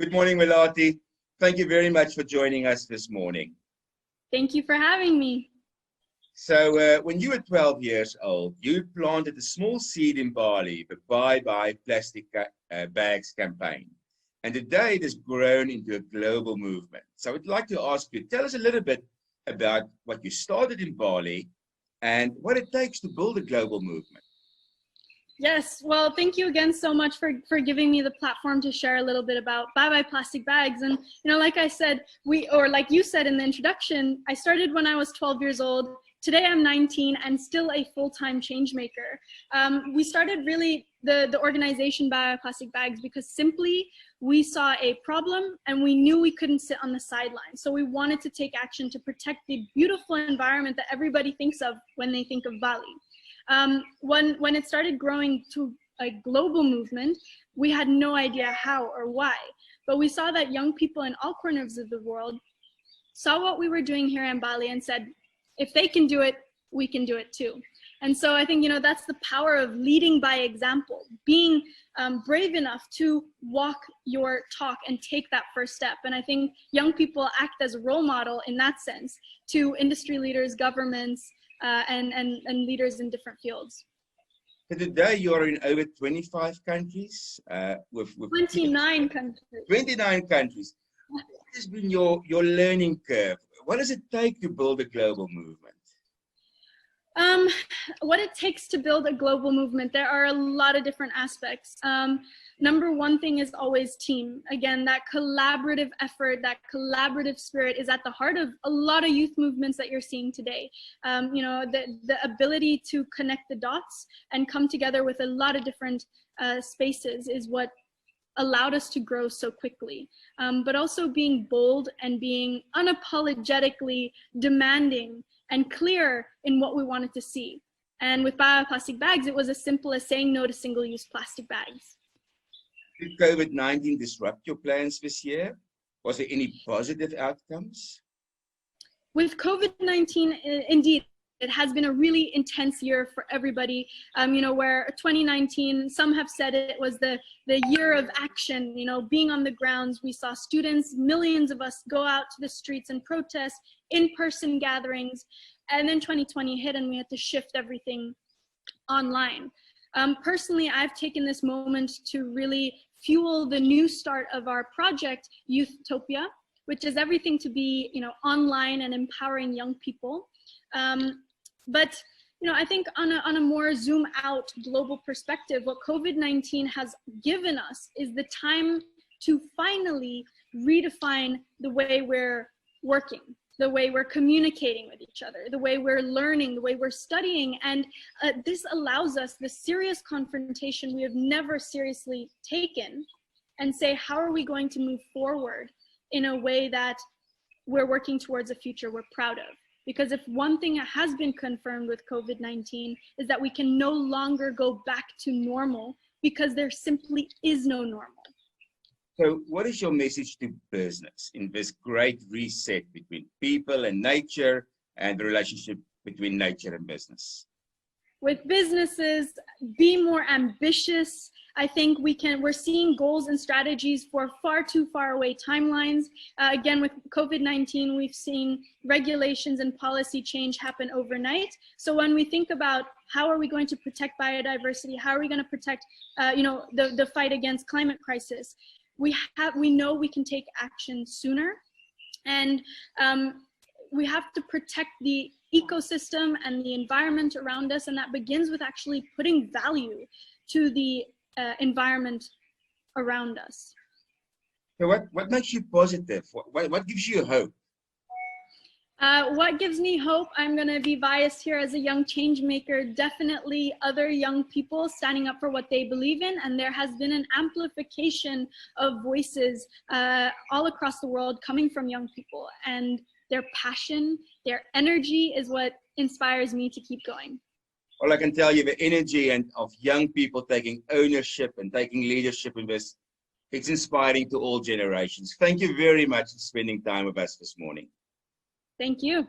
Good morning, Melati. Thank you very much for joining us this morning. Thank you for having me. So when you were 12 years old, you planted a small seed in Bali, the Bye Bye Plastic Bags campaign. And today it has grown into a global movement. So I'd like to ask you, tell us a little bit about what you started in Bali and what it takes to build a global movement. Yes, well, thank you again so much for giving me the platform to share a little bit about Bye Bye Plastic Bags. And, like I said, like you said in the introduction, I started when I was 12 years old. Today I'm 19 and still a full-time change maker. We started really the organization Bye Bye Plastic Bags because simply we saw a problem and we knew we couldn't sit on the sidelines. So we wanted to take action to protect the beautiful environment that everybody thinks of when they think of Bali. When it started growing to a global movement, we had no idea how or why, but we saw that young people in all corners of the world saw what we were doing here in Bali and said, if they can do it, we can do it too. And so I think, that's the power of leading by example, being brave enough to walk your talk and take that first step. And I think young people act as a role model in that sense to industry leaders, governments, and leaders in different fields. So today you are in over 25 countries. With 29 countries. 29 countries. What has been your learning curve? What does it take to build a global movement? What it takes to build a global movement, there are a lot of different aspects. Number one thing is always team. Again, that collaborative effort, that collaborative spirit is at the heart of a lot of youth movements that you're seeing today. The ability to connect the dots and come together with a lot of different spaces is what allowed us to grow so quickly. But also being bold and being unapologetically demanding and clear in what we wanted to see. And with Bye Bye Plastic Bags, it was as simple as saying no to single-use plastic bags. Did COVID-19 disrupt your plans this year? Was there any positive outcomes? With COVID-19, indeed, it has been a really intense year for everybody. Where 2019, some have said it was the year of action, being on the grounds. We saw students, millions of us go out to the streets and protest, in-person gatherings. And then 2020 hit and we had to shift everything online. Personally, I've taken this moment to really fuel the new start of our project, Youthtopia, which is everything to be, online and empowering young people. But I think on a more zoom out global perspective, what COVID-19 has given us is the time to finally redefine the way we're working, the way we're communicating with each other, the way we're learning, the way we're studying. And this allows us the serious confrontation we have never seriously taken and say, how are we going to move forward in a way that we're working towards a future we're proud of? Because if one thing has been confirmed with COVID-19 is that we can no longer go back to normal because there simply is no normal. So what is your message to business in this great reset between people and nature and the relationship between nature and business? With businesses, be more ambitious. I think we're seeing goals and strategies for far too far away timelines. Again, with COVID-19, we've seen regulations and policy change happen overnight. So when we think about how are we going to protect biodiversity, how are we going to protect, the fight against climate crisis, we know we can take action sooner, and we have to protect the ecosystem and the environment around us, and that begins with actually putting value to the environment around us. So what makes you positive? What gives you hope? What gives me hope? I'm going to be biased here as a young change maker. Definitely other young people standing up for what they believe in, and there has been an amplification of voices all across the world coming from young people, and their passion, their energy is what inspires me to keep going. Well, I can tell you the energy of young people taking ownership and taking leadership in this, it's inspiring to all generations. Thank you very much for spending time with us this morning. Thank you.